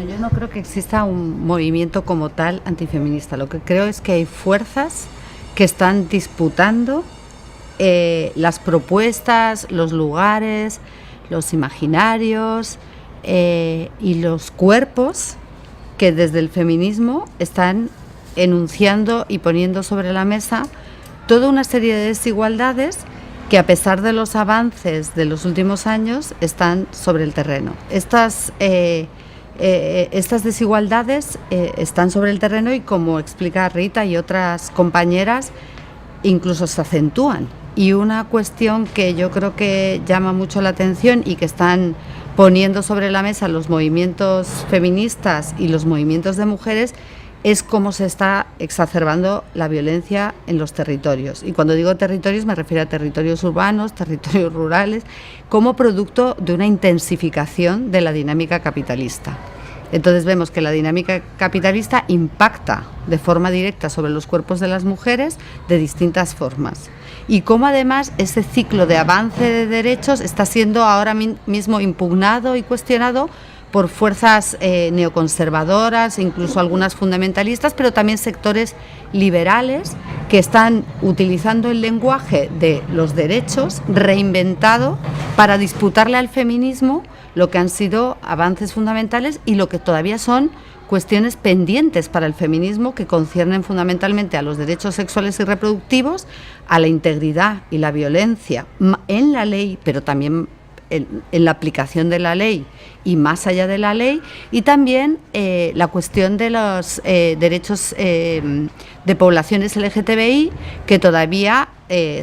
Yo no creo que exista un movimiento como tal antifeminista. Lo que creo es que hay fuerzas que están disputando las propuestas, los lugares, los imaginarios y los cuerpos que desde el feminismo están enunciando y poniendo sobre la mesa toda una serie de desigualdades que, a pesar de los avances de los últimos años, están sobre el terreno. Estas desigualdades están sobre el terreno y, como explica Rita y otras compañeras, incluso se acentúan. Y una cuestión que yo creo que llama mucho la atención y que están poniendo sobre la mesa los movimientos feministas y los movimientos de mujeres es cómo se está exacerbando la violencia en los territorios. Y cuando digo territorios me refiero a territorios urbanos, territorios rurales, como producto de una intensificación de la dinámica capitalista. Entonces vemos que la dinámica capitalista impacta de forma directa sobre los cuerpos de las mujeres de distintas formas. Y cómo además ese ciclo de avance de derechos está siendo ahora mismo impugnado y cuestionado por fuerzas neoconservadoras, incluso algunas fundamentalistas, pero también sectores liberales que están utilizando el lenguaje de los derechos reinventado para disputarle al feminismo lo que han sido avances fundamentales y lo que todavía son cuestiones pendientes para el feminismo, que conciernen fundamentalmente a los derechos sexuales y reproductivos, a la integridad y la violencia en la ley, pero también en la aplicación de la ley y más allá de la ley, y también la cuestión de los derechos de poblaciones LGTBI, que todavía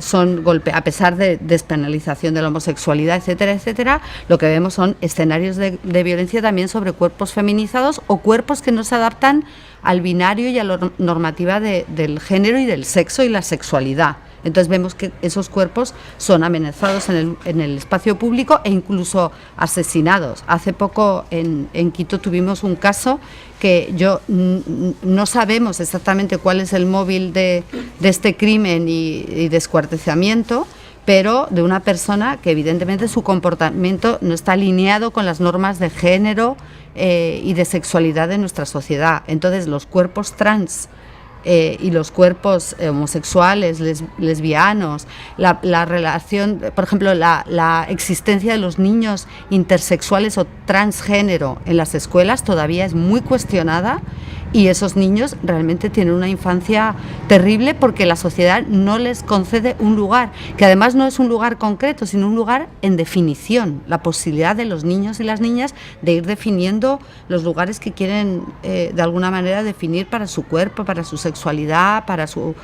son a pesar de despenalización de la homosexualidad, etcétera, etcétera, lo que vemos son escenarios de violencia también sobre cuerpos feminizados o cuerpos que no se adaptan al binario y a la normativa del género y del sexo y la sexualidad. Entonces vemos que esos cuerpos son amenazados en el espacio público e incluso asesinados. Hace poco en Quito tuvimos un caso que no sabemos exactamente cuál es el móvil de este crimen y descuartizamiento, pero de una persona que evidentemente su comportamiento no está alineado con las normas de género y de sexualidad de nuestra sociedad. Entonces los cuerpos trans y los cuerpos homosexuales, lesbianos, la relación, por ejemplo, la existencia de los niños intersexuales o transgénero en las escuelas todavía es muy cuestionada, y esos niños realmente tienen una infancia terrible porque la sociedad no les concede un lugar, que además no es un lugar concreto, sino un lugar en definición, la posibilidad de los niños y las niñas de ir definiendo los lugares que quieren de alguna manera definir para su cuerpo, para su sexualidad, para su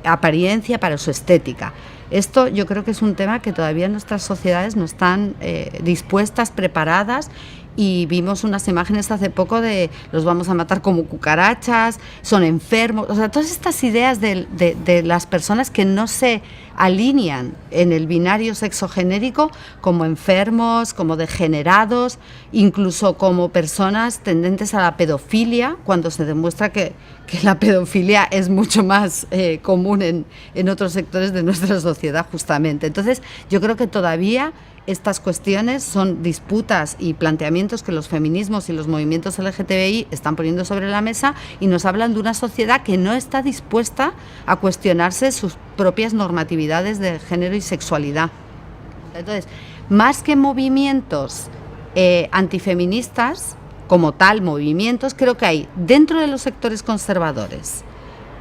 apariencia, para su estética. Esto yo creo que es un tema que todavía nuestras sociedades no están dispuestas, preparadas, y vimos unas imágenes hace poco de los vamos a matar como cucarachas, son enfermos, o sea, todas estas ideas de las personas que no se alinean en el binario sexogenérico como enfermos, como degenerados, incluso como personas tendentes a la pedofilia, cuando se demuestra que la pedofilia es mucho más común en otros sectores de nuestra sociedad, justamente. Entonces, yo creo que todavía estas cuestiones son disputas y planteamientos que los feminismos y los movimientos LGTBI están poniendo sobre la mesa, y nos hablan de una sociedad que no está dispuesta a cuestionarse sus propias normatividades de género y sexualidad. Entonces, más que movimientos antifeministas, como tal, movimientos, creo que hay dentro de los sectores conservadores,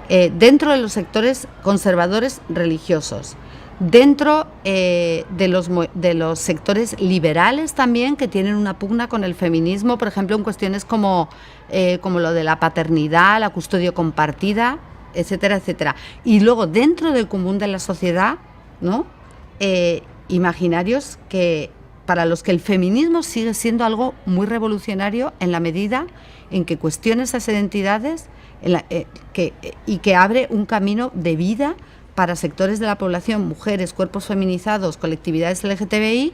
dentro de los sectores conservadores religiosos, dentro de los sectores liberales también, que tienen una pugna con el feminismo, por ejemplo, en cuestiones como lo de la paternidad, la custodia compartida, etcétera, etcétera. Y luego, dentro del común de la sociedad, ¿no? Imaginarios para los que el feminismo sigue siendo algo muy revolucionario, en la medida en que cuestiona esas identidades y que abre un camino de vida para sectores de la población, mujeres, cuerpos feminizados, colectividades LGTBI,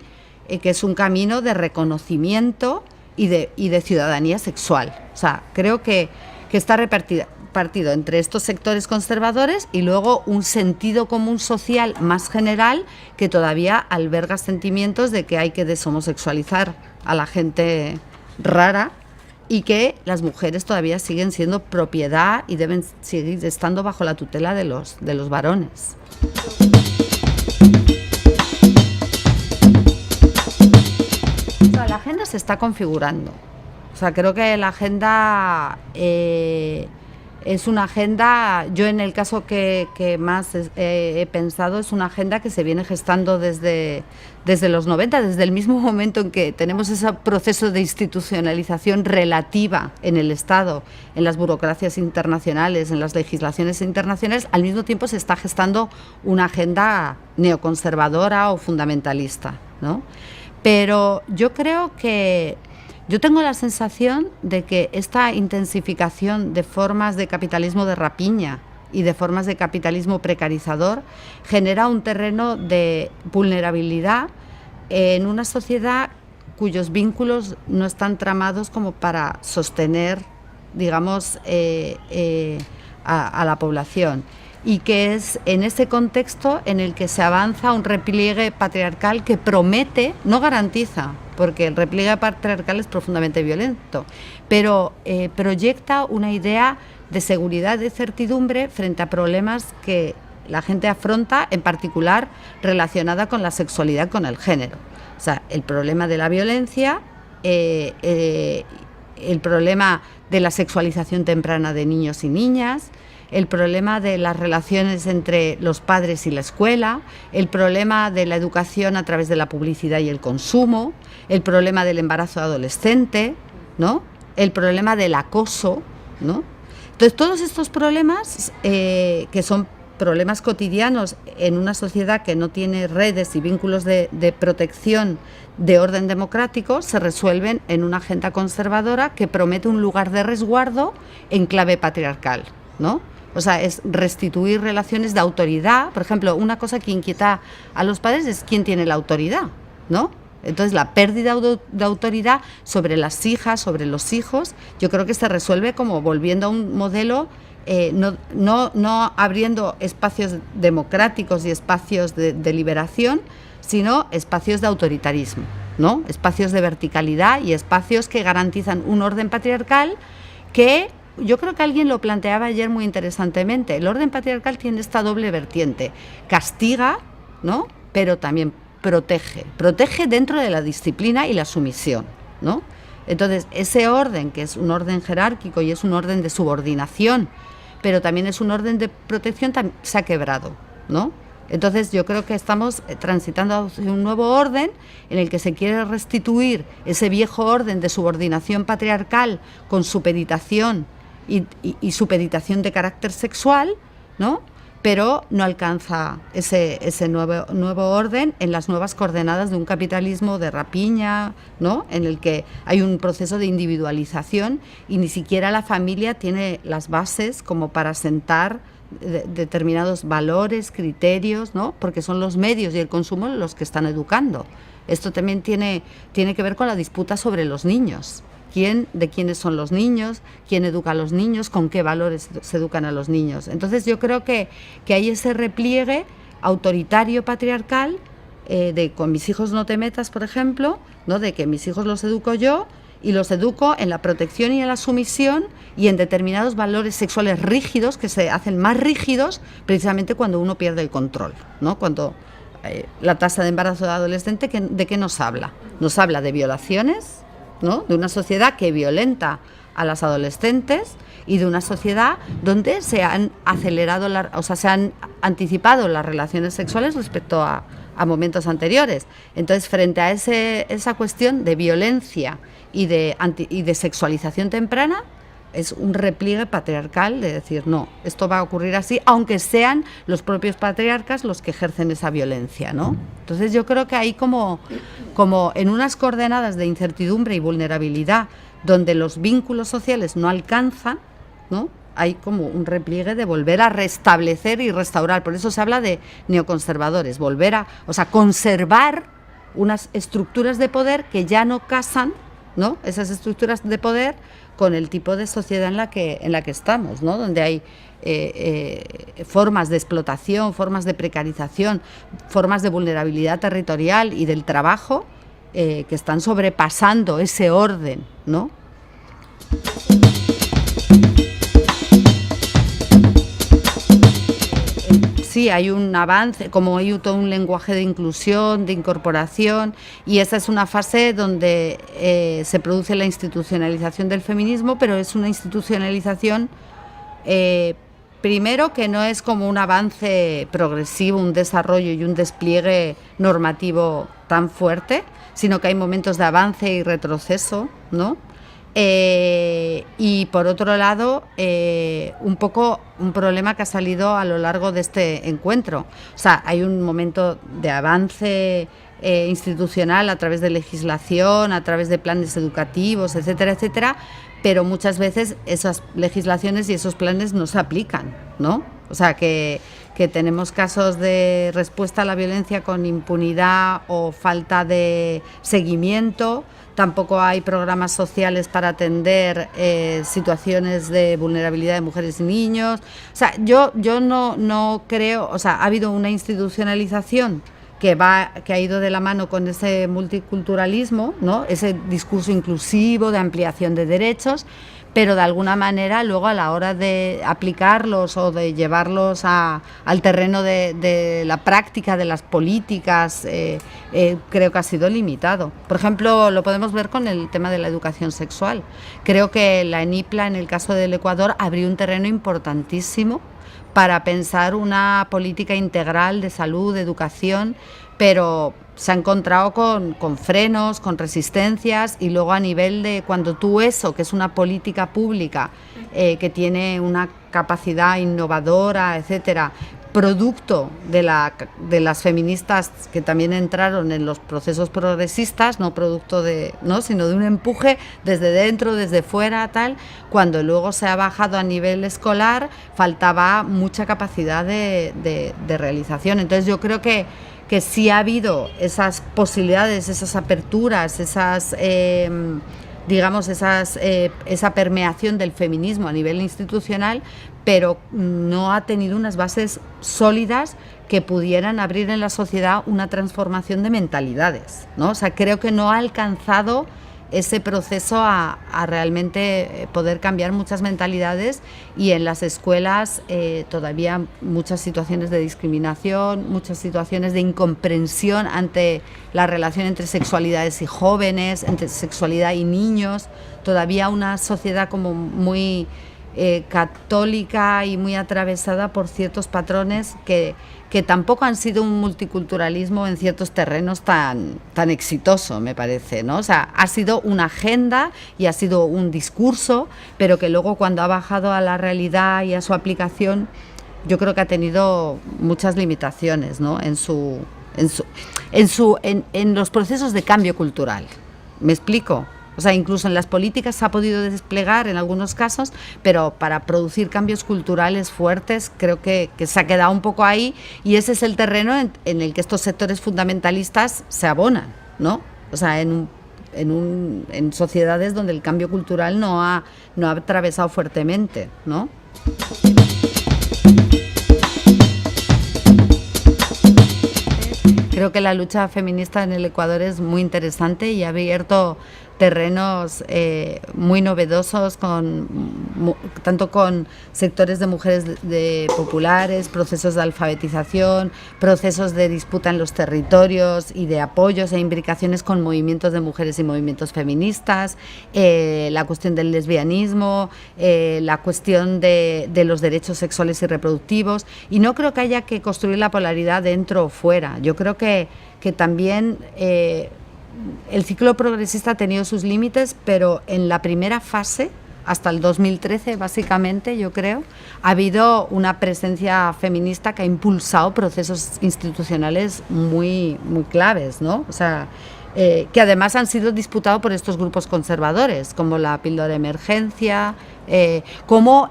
que es un camino de reconocimiento y de ciudadanía sexual. O sea, creo que está partido entre estos sectores conservadores y luego un sentido común social más general que todavía alberga sentimientos de que hay que deshomosexualizar a la gente rara y que las mujeres todavía siguen siendo propiedad y deben seguir estando bajo la tutela de los varones. O sea, la agenda se está configurando. O sea, creo que la agenda es una agenda, yo en el caso que más he pensado, es una agenda que se viene gestando desde los 90, desde el mismo momento en que tenemos ese proceso de institucionalización relativa en el Estado, en las burocracias internacionales, en las legislaciones internacionales, al mismo tiempo se está gestando una agenda neoconservadora o fundamentalista, ¿no? Pero yo creo que yo tengo la sensación de que esta intensificación de formas de capitalismo de rapiña y de formas de capitalismo precarizador genera un terreno de vulnerabilidad en una sociedad cuyos vínculos no están tramados como para sostener, digamos, a la población. Y que es en ese contexto en el que se avanza un repliegue patriarcal que promete, no garantiza, porque el repliegue patriarcal es profundamente violento, pero proyecta una idea de seguridad, de certidumbre frente a problemas que la gente afronta, en particular relacionada con la sexualidad, con el género. O sea, el problema de la violencia, el problema de la sexualización temprana de niños y niñas, el problema de las relaciones entre los padres y la escuela, el problema de la educación a través de la publicidad y el consumo, el problema del embarazo adolescente, ¿no? El problema del acoso, ¿no? Entonces, todos estos problemas, que son problemas cotidianos en una sociedad que no tiene redes y vínculos de protección de orden democrático, se resuelven en una agenda conservadora que promete un lugar de resguardo en clave patriarcal, ¿no? O sea, es restituir relaciones de autoridad. Por ejemplo, una cosa que inquieta a los padres es quién tiene la autoridad, ¿no? Entonces, la pérdida de autoridad sobre las hijas, sobre los hijos, yo creo que se resuelve como volviendo a un modelo, no abriendo espacios democráticos y espacios de liberación, sino espacios de autoritarismo, ¿no? Espacios de verticalidad y espacios que garantizan un orden patriarcal que... Yo creo que alguien lo planteaba ayer muy interesantemente. El orden patriarcal tiene esta doble vertiente. Castiga, ¿no? Pero también protege. Protege dentro de la disciplina y la sumisión, ¿no? Entonces, ese orden, que es un orden jerárquico y es un orden de subordinación, pero también es un orden de protección, se ha quebrado, ¿no? Entonces yo creo que estamos transitando hacia un nuevo orden en el que se quiere restituir ese viejo orden de subordinación patriarcal con supeditación y supeditación de carácter sexual, ¿no? Pero no alcanza ese nuevo orden en las nuevas coordenadas de un capitalismo de rapiña, ¿no? En el que hay un proceso de individualización y ni siquiera la familia tiene las bases como para sentar determinados valores, criterios, ¿no? Porque son los medios y el consumo los que están educando. Esto también tiene que ver con la disputa sobre los niños. De quiénes son los niños, quién educa a los niños, con qué valores se educan a los niños. Entonces yo creo que hay ese repliegue autoritario patriarcal de con mis hijos no te metas, por ejemplo, ¿no? De que mis hijos los educo yo y los educo en la protección y en la sumisión y en determinados valores sexuales rígidos que se hacen más rígidos precisamente cuando uno pierde el control, ¿no? Cuando la tasa de embarazo de adolescente, ¿de qué nos habla? Nos habla de violaciones, ¿no? De una sociedad que violenta a las adolescentes y de una sociedad donde se han acelerado, se han anticipado las relaciones sexuales respecto a momentos anteriores. Entonces, frente a esa cuestión de violencia y de sexualización temprana, es un repliegue patriarcal de decir, no, esto va a ocurrir así, aunque sean los propios patriarcas los que ejercen esa violencia, ¿no? Entonces yo creo que hay como en unas coordenadas de incertidumbre y vulnerabilidad donde los vínculos sociales no alcanzan, ¿no? Hay como un repliegue de volver a restablecer y restaurar. Por eso se habla de neoconservadores, conservar unas estructuras de poder que ya no casan, ¿no? Esas estructuras de poder con el tipo de sociedad en la que estamos, ¿no? Donde hay formas de explotación, formas de precarización, formas de vulnerabilidad territorial y del trabajo que están sobrepasando ese orden, ¿no? Sí, hay un avance, como hay todo un lenguaje de inclusión, de incorporación, y esa es una fase donde se produce la institucionalización del feminismo, pero es una institucionalización, primero, que no es como un avance progresivo, un desarrollo y un despliegue normativo tan fuerte, sino que hay momentos de avance y retroceso, ¿no? Y por otro lado, un poco un problema que ha salido a lo largo de este encuentro. O sea, hay un momento de avance institucional a través de legislación, a través de planes educativos, etcétera, etcétera, pero muchas veces esas legislaciones y esos planes no se aplican, ¿no? O sea, que tenemos casos de respuesta a la violencia con impunidad o falta de seguimiento. Tampoco hay programas sociales para atender situaciones de vulnerabilidad de mujeres y niños. O sea, yo no creo, o sea, ha habido una institucionalización que ha ido de la mano con ese multiculturalismo, ¿no? Ese discurso inclusivo de ampliación de derechos, pero de alguna manera luego a la hora de aplicarlos o de llevarlos al terreno de la práctica de las políticas, creo que ha sido limitado. Por ejemplo, lo podemos ver con el tema de la educación sexual. Creo que la ENIPLA, en el caso del Ecuador, abrió un terreno importantísimo para pensar una política integral de salud, de educación, pero se ha encontrado con frenos, con resistencias, y luego a nivel de cuando tú eso, que es una política pública que tiene una capacidad innovadora, etcétera, producto de las feministas que también entraron en los procesos progresistas, no producto sino de un empuje desde dentro, desde fuera, tal, cuando luego se ha bajado a nivel escolar, faltaba mucha capacidad de realización. Entonces yo creo que sí ha habido esas posibilidades, esas aperturas, esa permeación del feminismo a nivel institucional, pero no ha tenido unas bases sólidas que pudieran abrir en la sociedad una transformación de mentalidades, ¿no? O sea, creo que no ha alcanzado ese proceso a realmente poder cambiar muchas mentalidades, y en las escuelas todavía muchas situaciones de discriminación, muchas situaciones de incomprensión ante la relación entre sexualidades y jóvenes, entre sexualidad y niños, todavía una sociedad como muy católica y muy atravesada por ciertos patrones que tampoco han sido un multiculturalismo en ciertos terrenos tan exitoso, me parece, ¿no? O sea, ha sido una agenda y ha sido un discurso, pero que luego cuando ha bajado a la realidad y a su aplicación, yo creo que ha tenido muchas limitaciones, ¿no? En los procesos de cambio cultural. ¿Me explico? O sea, incluso en las políticas se ha podido desplegar en algunos casos, pero para producir cambios culturales fuertes creo que se ha quedado un poco ahí, y ese es el terreno en el que estos sectores fundamentalistas se abonan, ¿no? O sea, en sociedades donde el cambio cultural no ha atravesado fuertemente, ¿no? Creo que la lucha feminista en el Ecuador es muy interesante y ha abierto terrenos muy novedosos, tanto con sectores de mujeres populares, procesos de alfabetización, procesos de disputa en los territorios y de apoyos e imbricaciones con movimientos de mujeres y movimientos feministas, la cuestión del lesbianismo, la cuestión de los derechos sexuales y reproductivos, y no creo que haya que construir la polaridad dentro o fuera. Yo creo que también el ciclo progresista ha tenido sus límites, pero en la primera fase, hasta el 2013 básicamente, yo creo, ha habido una presencia feminista que ha impulsado procesos institucionales muy, muy claves, ¿no? O sea, que además han sido disputados por estos grupos conservadores, como la píldora de emergencia, como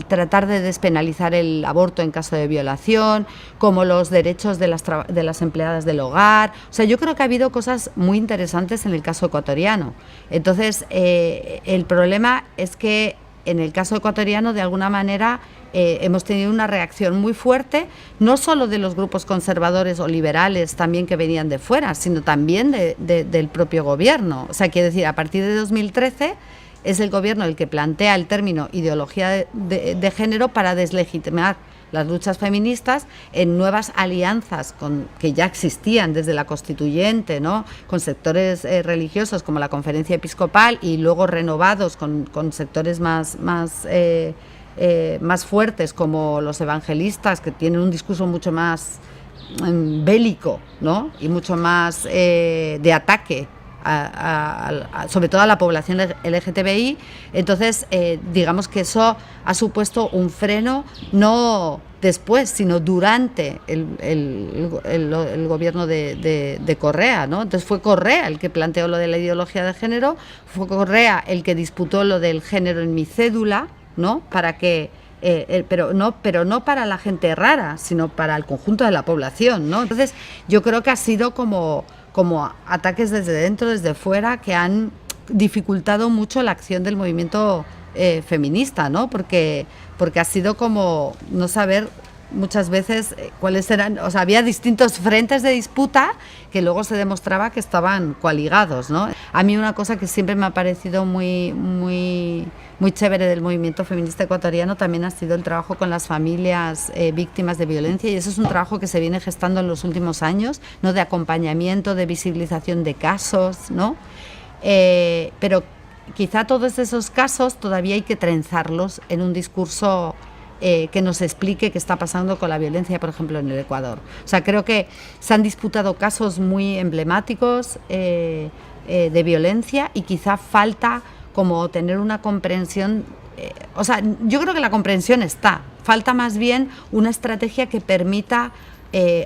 tratar de despenalizar el aborto en caso de violación, como los derechos de las empleadas del hogar. O sea, yo creo que ha habido cosas muy interesantes en el caso ecuatoriano. Entonces, el problema es que en el caso ecuatoriano, de alguna manera, hemos tenido una reacción muy fuerte, no solo de los grupos conservadores o liberales también que venían de fuera, sino también del propio gobierno. O sea, quiero decir, a partir de 2013 es el gobierno el que plantea el término ideología de género para deslegitimar las luchas feministas en nuevas alianzas que ya existían desde la Constituyente, ¿no? Con sectores religiosos como la Conferencia Episcopal y luego renovados con sectores más fuertes como los evangelistas, que tienen un discurso mucho más bélico, ¿no? Y mucho más de ataque sobre todo a la población LGTBI. Entonces, digamos que eso ha supuesto un freno, no después, sino durante el gobierno de Correa, ¿no? Entonces fue Correa el que planteó lo de la ideología de género, fue Correa el que disputó lo del género en mi cédula, ¿no? Para que pero no para la gente rara, sino para el conjunto de la población, ¿no? Entonces, yo creo que ha sido como ataques desde dentro, desde fuera, que han dificultado mucho la acción del movimiento feminista, ¿no? Porque ha sido como no saber muchas veces cuáles eran, o sea, había distintos frentes de disputa que luego se demostraba que estaban coaligados, ¿no? A mí una cosa que siempre me ha parecido muy chévere del movimiento feminista ecuatoriano también ha sido el trabajo con las familias víctimas de violencia, y eso es un trabajo que se viene gestando en los últimos años, ¿no? De acompañamiento, de visibilización de casos, ¿no? Pero quizá todos esos casos todavía hay que trenzarlos en un discurso que nos explique qué está pasando con la violencia, por ejemplo, en el Ecuador. O sea, creo que se han disputado casos muy emblemáticos de violencia, y quizá falta como tener una comprensión, o sea, yo creo que la comprensión está, falta más bien una estrategia que permita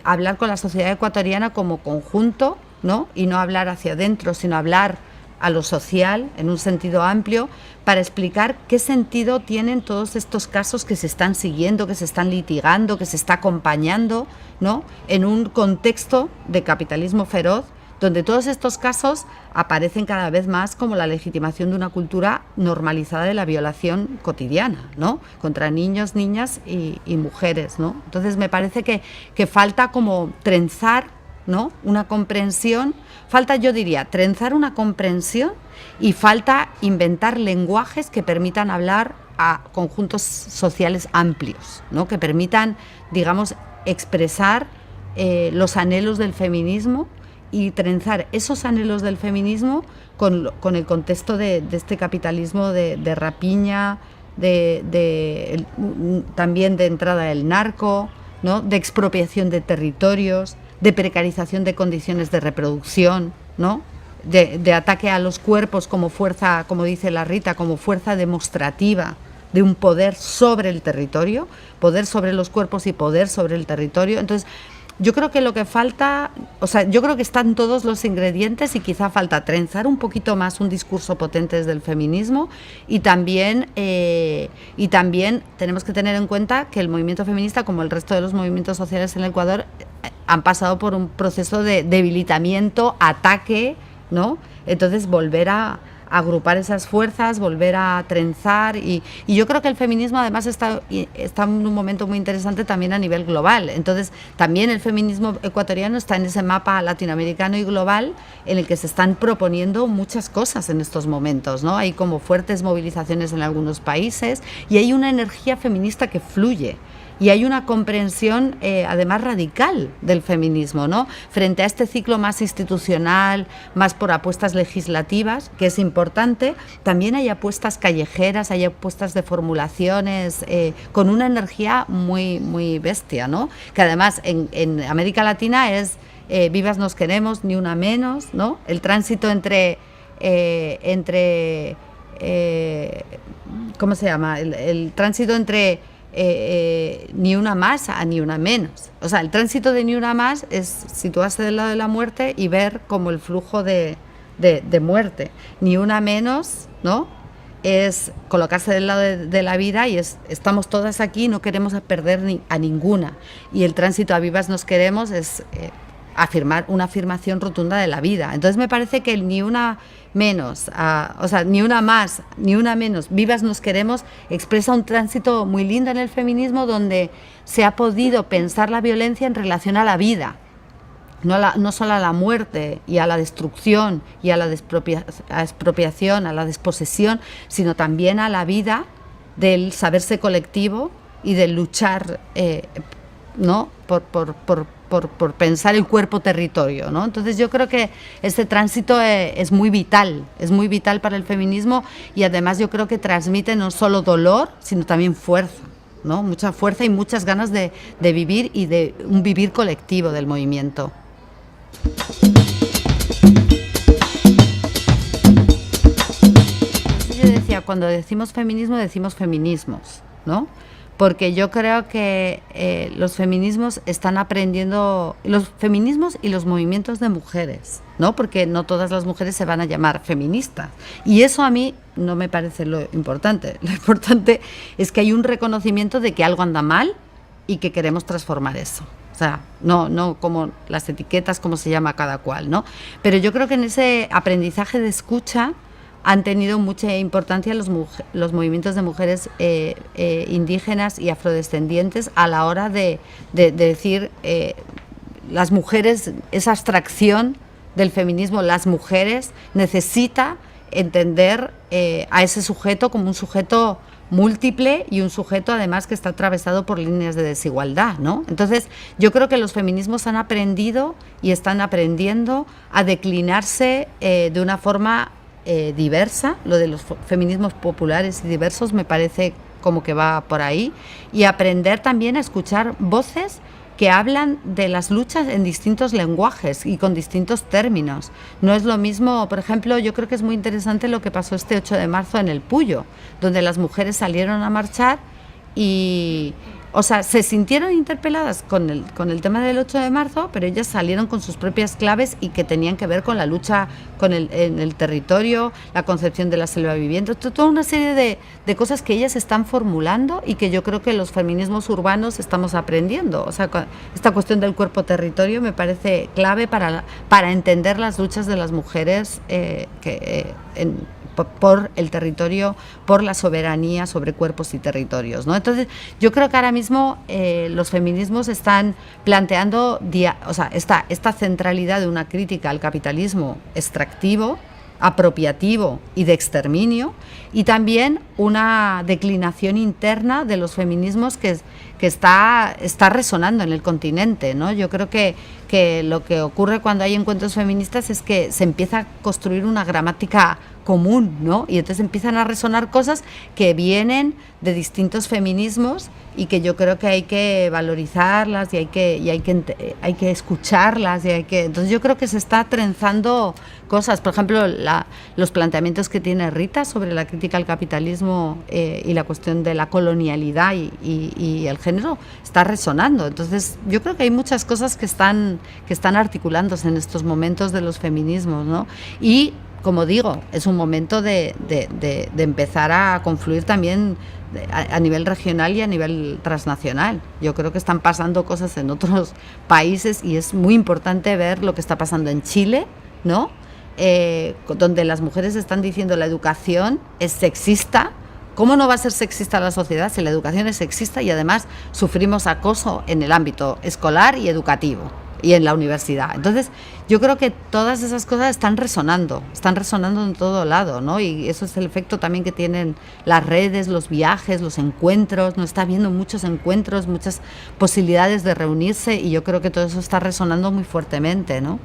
hablar con la sociedad ecuatoriana como conjunto, ¿no? Y no hablar hacia adentro, sino hablar a lo social, en un sentido amplio, para explicar qué sentido tienen todos estos casos que se están siguiendo, que se están litigando, que se está acompañando, ¿no? En un contexto de capitalismo feroz, donde todos estos casos aparecen cada vez más como la legitimación de una cultura normalizada de la violación cotidiana, ¿no? Contra niños, niñas y mujeres, ¿no? Entonces me parece que falta como trenzar, ¿no? Una comprensión, falta, yo diría, trenzar una comprensión, y falta inventar lenguajes que permitan hablar a conjuntos sociales amplios, ¿no? Que permitan, digamos, expresar los anhelos del feminismo, y trenzar esos anhelos del feminismo con el contexto de este capitalismo de rapiña, también de entrada del narco, ¿no? De expropiación de territorios, de precarización de condiciones de reproducción, ¿no? De ataque a los cuerpos como fuerza, como dice la Rita, como fuerza demostrativa de un poder sobre el territorio, poder sobre los cuerpos y poder sobre el territorio. Entonces, yo creo que lo que falta, o sea, yo creo que están todos los ingredientes, y quizá falta trenzar un poquito más un discurso potente desde el feminismo, y también tenemos que tener en cuenta que el movimiento feminista, como el resto de los movimientos sociales en el Ecuador, han pasado por un proceso de debilitamiento, ataque, ¿no? Entonces, volver a agrupar esas fuerzas, volver a trenzar, y yo creo que el feminismo además está en un momento muy interesante también a nivel global. Entonces también el feminismo ecuatoriano está en ese mapa latinoamericano y global en el que se están proponiendo muchas cosas en estos momentos, ¿no? Hay como fuertes movilizaciones en algunos países, y hay una energía feminista que fluye. Y hay una comprensión, además, radical del feminismo, ¿no? Frente a este ciclo más institucional, más por apuestas legislativas, que es importante, también hay apuestas callejeras, hay apuestas de formulaciones, con una energía muy, muy bestia, ¿no? Que además en América Latina es vivas nos queremos, ni una menos, ¿no? El tránsito entre ¿cómo se llama? El tránsito entre ni una más a ni una menos. O sea, el tránsito de ni una más es situarse del lado de la muerte y ver como el flujo de muerte. Ni una menos, ¿no? Es colocarse del lado de la vida, y estamos todas aquí, no queremos perder a ninguna. Y el tránsito a vivas nos queremos es afirmar una afirmación rotunda de la vida. Entonces me parece que el ni una menos, o sea, ni una más, ni una menos, vivas nos queremos, expresa un tránsito muy lindo en el feminismo, donde se ha podido pensar la violencia en relación a la vida, no solo a la muerte y a la destrucción y a la expropiación, a la desposesión, sino también a la vida del saberse colectivo y del luchar, ¿no? por pensar el cuerpo-territorio, ¿no? Entonces yo creo que este tránsito es muy vital para el feminismo, y además yo creo que transmite no solo dolor, sino también fuerza, ¿no? Mucha fuerza y muchas ganas de vivir, y de un vivir colectivo del movimiento. Yo decía, cuando decimos feminismo, decimos feminismos, ¿no? Porque yo creo que los feminismos están aprendiendo, los feminismos y los movimientos de mujeres, ¿no? Porque no todas las mujeres se van a llamar feministas. Y eso a mí no me parece lo importante. Lo importante es que hay un reconocimiento de que algo anda mal y que queremos transformar eso. O sea, no como las etiquetas, como se llama cada cual, ¿no? Pero yo creo que en ese aprendizaje de escucha han tenido mucha importancia los movimientos de mujeres indígenas y afrodescendientes a la hora de decir, las mujeres, esa abstracción del feminismo, las mujeres, necesita entender a ese sujeto como un sujeto múltiple y un sujeto además que está atravesado por líneas de desigualdad, ¿no? Entonces yo creo que los feminismos han aprendido y están aprendiendo a declinarse de una forma diversa. Lo de los feminismos populares y diversos me parece como que va por ahí, y aprender también a escuchar voces que hablan de las luchas en distintos lenguajes y con distintos términos. No es lo mismo, por ejemplo, yo creo que es muy interesante lo que pasó este 8 de marzo en el Puyo, donde las mujeres salieron a marchar y, o sea, se sintieron interpeladas con el tema del 8 de marzo, pero ellas salieron con sus propias claves y que tenían que ver con la lucha en el territorio, la concepción de la selva viviente, toda una serie de cosas que ellas están formulando y que yo creo que los feminismos urbanos estamos aprendiendo. O sea, esta cuestión del cuerpo-territorio me parece clave para entender las luchas de las mujeres por el territorio, por la soberanía sobre cuerpos y territorios, ¿no? Entonces, yo creo que ahora mismo los feminismos están planteando esta centralidad de una crítica al capitalismo extractivo, apropiativo y de exterminio, y también una declinación interna de los feminismos que está resonando en el continente, ¿no? Yo creo que lo que ocurre cuando hay encuentros feministas es que se empieza a construir una gramática común, ¿no? Y entonces empiezan a resonar cosas que vienen de distintos feminismos y que yo creo que hay que valorizarlas y hay que escucharlas entonces yo creo que se está trenzando cosas. Por ejemplo, los planteamientos que tiene Rita sobre la crítica al capitalismo y la cuestión de la colonialidad y el género está resonando. Entonces yo creo que hay muchas cosas que están articulándose en estos momentos de los feminismos, ¿no? Y como digo, es un momento de empezar a confluir también a nivel regional y a nivel transnacional. Yo creo que están pasando cosas en otros países y es muy importante ver lo que está pasando en Chile, ¿no? Donde las mujeres están diciendo la educación es sexista. ¿Cómo no va a ser sexista la sociedad si la educación es sexista y además sufrimos acoso en el ámbito escolar y educativo y en la universidad? Entonces yo creo que todas esas cosas están resonando en todo lado, ¿no? Y eso es el efecto también que tienen las redes, los viajes, los encuentros. No está habiendo muchos encuentros, muchas posibilidades de reunirse, y yo creo que todo eso está resonando muy fuertemente, ¿no?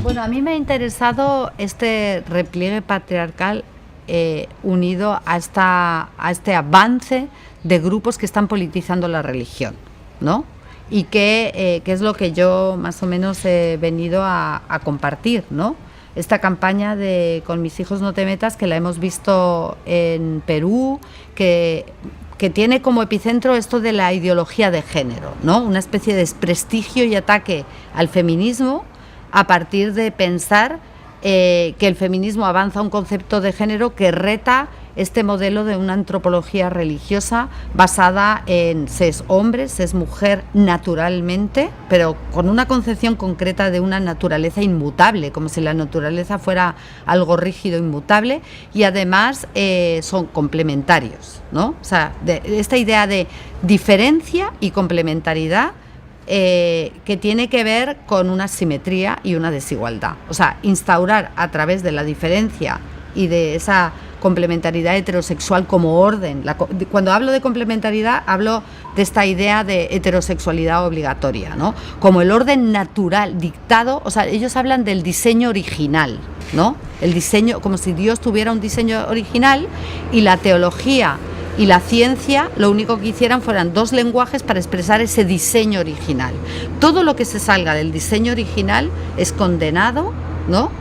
Bueno, a mí me ha interesado este repliegue patriarcal unido a este avance de grupos que están politizando la religión, ¿no? Y que es lo que yo más o menos he venido a compartir, ¿no? Esta campaña de Con mis hijos no te metas, que la hemos visto en Perú, que tiene como epicentro esto de la ideología de género, ¿no? Una especie de desprestigio y ataque al feminismo a partir de pensar que el feminismo avanza a un concepto de género que reta este modelo de una antropología religiosa basada en se es hombre, se es mujer naturalmente, pero con una concepción concreta de una naturaleza inmutable, como si la naturaleza fuera algo rígido, inmutable, y además son complementarios, ¿no? O sea, esta idea de diferencia y complementariedad que tiene que ver con una simetría y una desigualdad. O sea, instaurar a través de la diferencia y de esa complementariedad heterosexual como orden. Cuando hablo de complementariedad, hablo de esta idea de heterosexualidad obligatoria, ¿no? Como el orden natural dictado, o sea, ellos hablan del diseño original, ¿no? El diseño, como si Dios tuviera un diseño original y la teología y la ciencia lo único que hicieran fueran dos lenguajes para expresar ese diseño original. Todo lo que se salga del diseño original es condenado, ¿no?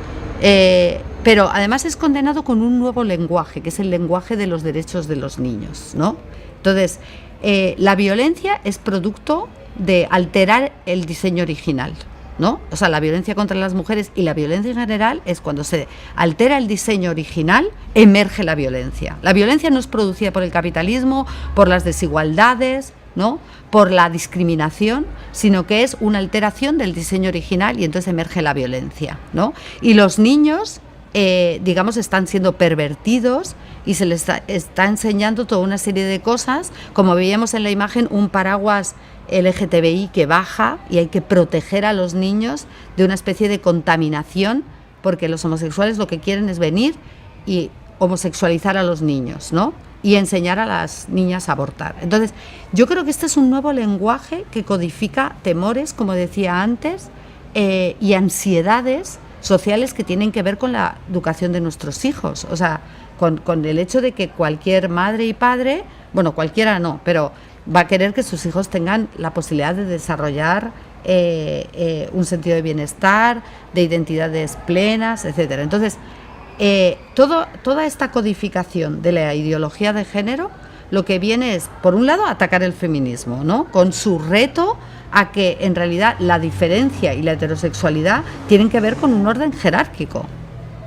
Pero además es condenado con un nuevo lenguaje, que es el lenguaje de los derechos de los niños, ¿no? Entonces, la violencia es producto de alterar el diseño original, ¿no? O sea, la violencia contra las mujeres y la violencia en general es cuando se altera el diseño original, emerge la violencia. La violencia no es producida por el capitalismo, por las desigualdades, ¿no? Por la discriminación, sino que es una alteración del diseño original y entonces emerge la violencia, ¿no? Y los niños, digamos, están siendo pervertidos y se les está enseñando toda una serie de cosas, como veíamos en la imagen, un paraguas LGTBI que baja y hay que proteger a los niños de una especie de contaminación, porque los homosexuales lo que quieren es venir y homosexualizar a los niños, ¿no? Y enseñar a las niñas a abortar. Entonces, yo creo que este es un nuevo lenguaje que codifica temores, como decía antes, y ansiedades sociales que tienen que ver con la educación de nuestros hijos. O sea, con el hecho de que cualquier madre y padre, bueno, cualquiera no, pero va a querer que sus hijos tengan la posibilidad de desarrollar un sentido de bienestar, de identidades plenas, etcétera. Entonces, toda esta codificación de la ideología de género lo que viene es, por un lado, atacar el feminismo, ¿no? Con su reto a que en realidad la diferencia y la heterosexualidad tienen que ver con un orden jerárquico.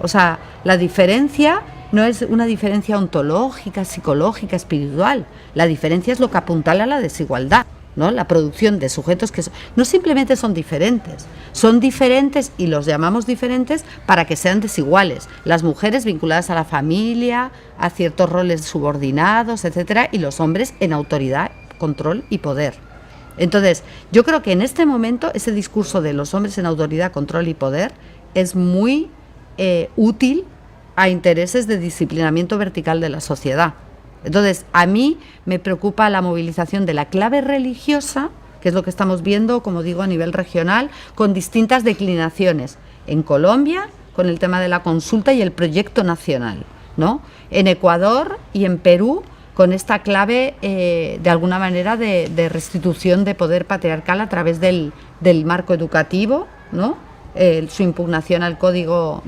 O sea, la diferencia no es una diferencia ontológica, psicológica, espiritual. La diferencia es lo que apuntala a la desigualdad, ¿no? La producción de sujetos que no simplemente son diferentes y los llamamos diferentes para que sean desiguales. Las mujeres vinculadas a la familia, a ciertos roles subordinados, etcétera, y los hombres en autoridad, control y poder. Entonces, yo creo que en este momento ese discurso de los hombres en autoridad, control y poder es muy útil a intereses de disciplinamiento vertical de la sociedad. Entonces, a mí me preocupa la movilización de la clave religiosa, que es lo que estamos viendo, como digo, a nivel regional, con distintas declinaciones. En Colombia, con el tema de la consulta y el proyecto nacional, ¿no? En Ecuador y en Perú, con esta clave, de alguna manera, de restitución de poder patriarcal a través del marco educativo, ¿no? Su impugnación al Código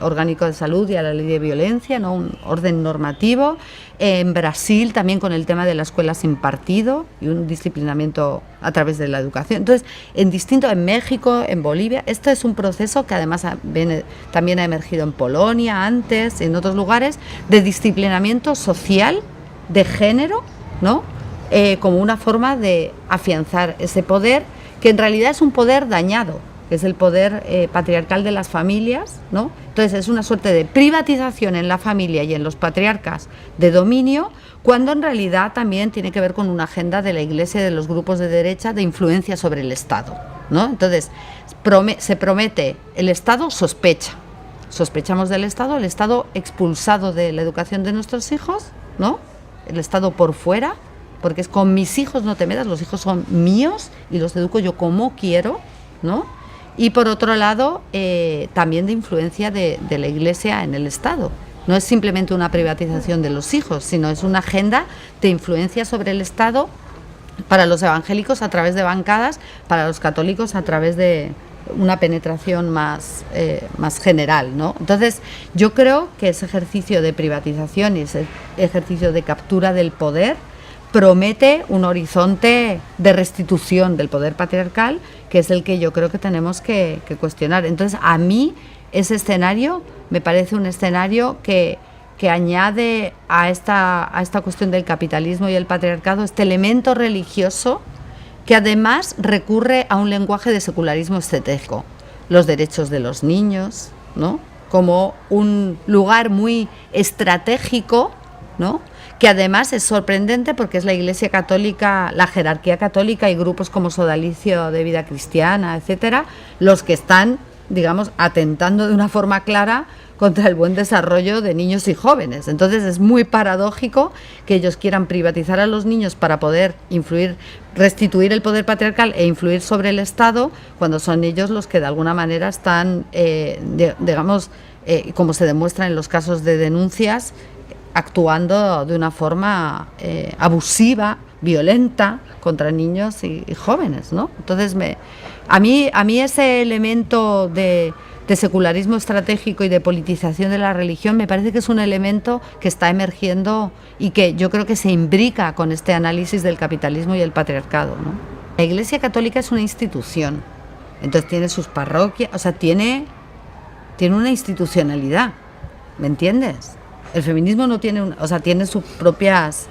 Orgánico de Salud y a la Ley de Violencia, ¿no? Un orden normativo. En Brasil también con el tema de la escuela sin partido y un disciplinamiento a través de la educación. Entonces, en México, en Bolivia, esto es un proceso que además también ha emergido en Polonia antes, en otros lugares, de disciplinamiento social de género, ¿no? Como una forma de afianzar ese poder, que en realidad es un poder dañado, que es el poder patriarcal de las familias, ¿no? Entonces es una suerte de privatización en la familia y en los patriarcas de dominio, cuando en realidad también tiene que ver con una agenda de la Iglesia y de los grupos de derecha de influencia sobre el Estado, ¿no? Entonces se promete, el Estado sospechamos del Estado, el Estado expulsado de la educación de nuestros hijos, ¿no? El Estado por fuera, porque es con mis hijos no te metas, los hijos son míos y los educo yo como quiero, ¿no? Y por otro lado, también de influencia de la Iglesia en el Estado. No es simplemente una privatización de los hijos, sino es una agenda de influencia sobre el Estado para los evangélicos a través de bancadas, para los católicos a través de una penetración más general, ¿no? Entonces, yo creo que ese ejercicio de privatización y ese ejercicio de captura del poder promete un horizonte de restitución del poder patriarcal, que es el que yo creo que tenemos que cuestionar. Entonces, a mí ese escenario me parece un escenario que añade a esta cuestión del capitalismo y el patriarcado este elemento religioso que además recurre a un lenguaje de secularismo estético. Los derechos de los niños, ¿no?, como un lugar muy estratégico, ¿no?, que además es sorprendente porque es la Iglesia Católica, la jerarquía católica y grupos como Sodalicio de Vida Cristiana, etcétera, los que están, digamos, atentando de una forma clara contra el buen desarrollo de niños y jóvenes. Entonces es muy paradójico que ellos quieran privatizar a los niños para poder influir, restituir el poder patriarcal e influir sobre el Estado, cuando son ellos los que de alguna manera están, digamos, como se demuestra en los casos de denuncias, actuando de una forma abusiva, violenta contra niños y jóvenes, ¿no? Entonces a mí ese elemento de secularismo estratégico y de politización de la religión me parece que es un elemento que está emergiendo y que yo creo que se imbrica con este análisis del capitalismo y el patriarcado, ¿no? La Iglesia Católica es una institución, entonces tiene sus parroquias, o sea, tiene una institucionalidad, ¿me entiendes? El feminismo no tiene, tiene sus propias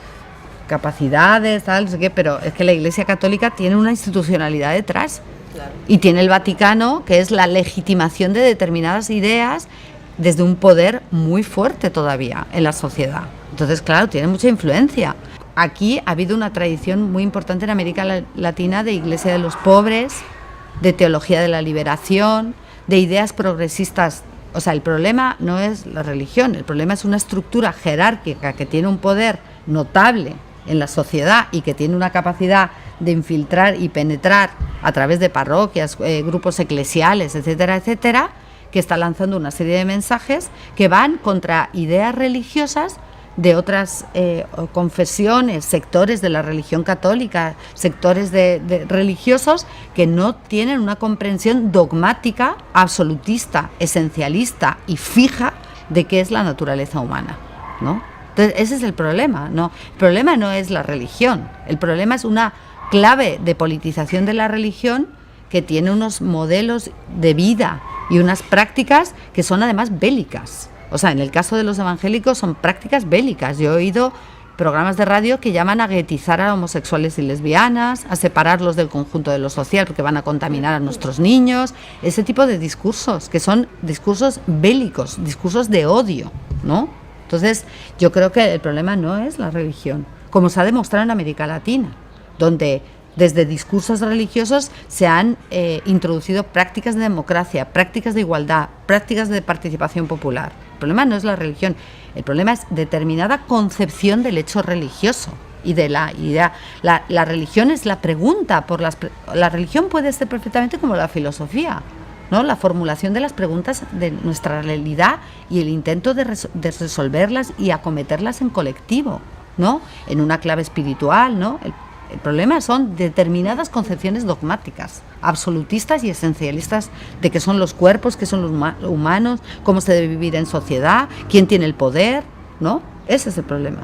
capacidades, tal, no sé qué, pero es que la Iglesia Católica tiene una institucionalidad detrás. Claro. Y tiene el Vaticano, que es la legitimación de determinadas ideas desde un poder muy fuerte todavía en la sociedad. Entonces, claro, tiene mucha influencia. Aquí ha habido una tradición muy importante en América Latina de Iglesia de los pobres, de teología de la liberación, de ideas progresistas. O sea, el problema no es la religión, el problema es una estructura jerárquica que tiene un poder notable en la sociedad y que tiene una capacidad de infiltrar y penetrar a través de parroquias, grupos eclesiales, etcétera, etcétera, que está lanzando una serie de mensajes que van contra ideas religiosas de otras confesiones, sectores de la religión católica, sectores de religiosos que no tienen una comprensión dogmática, absolutista, esencialista y fija de qué es la naturaleza humana, ¿no? Entonces, ese es el problema, ¿no? El problema no es la religión, el problema es una clave de politización de la religión que tiene unos modelos de vida y unas prácticas que son además bélicas. O sea, en el caso de los evangélicos son prácticas bélicas. Yo he oído programas de radio que llaman a guetizar a homosexuales y lesbianas, a separarlos del conjunto de lo social porque van a contaminar a nuestros niños, ese tipo de discursos, que son discursos bélicos, discursos de odio, ¿no? Entonces, yo creo que el problema no es la religión, como se ha demostrado en América Latina, donde desde discursos religiosos se han introducido prácticas de democracia, prácticas de igualdad, prácticas de participación popular. El problema no es la religión, el problema es determinada concepción del hecho religioso y de la idea. La religión es la pregunta por la religión puede ser perfectamente como la filosofía, ¿no? La formulación de las preguntas de nuestra realidad y el intento de resolverlas y acometerlas en colectivo, ¿no? En una clave espiritual, ¿no? El problema son determinadas concepciones dogmáticas, absolutistas y esencialistas de qué son los cuerpos, qué son los humanos, cómo se debe vivir en sociedad, quién tiene el poder, ¿no? Ese es el problema.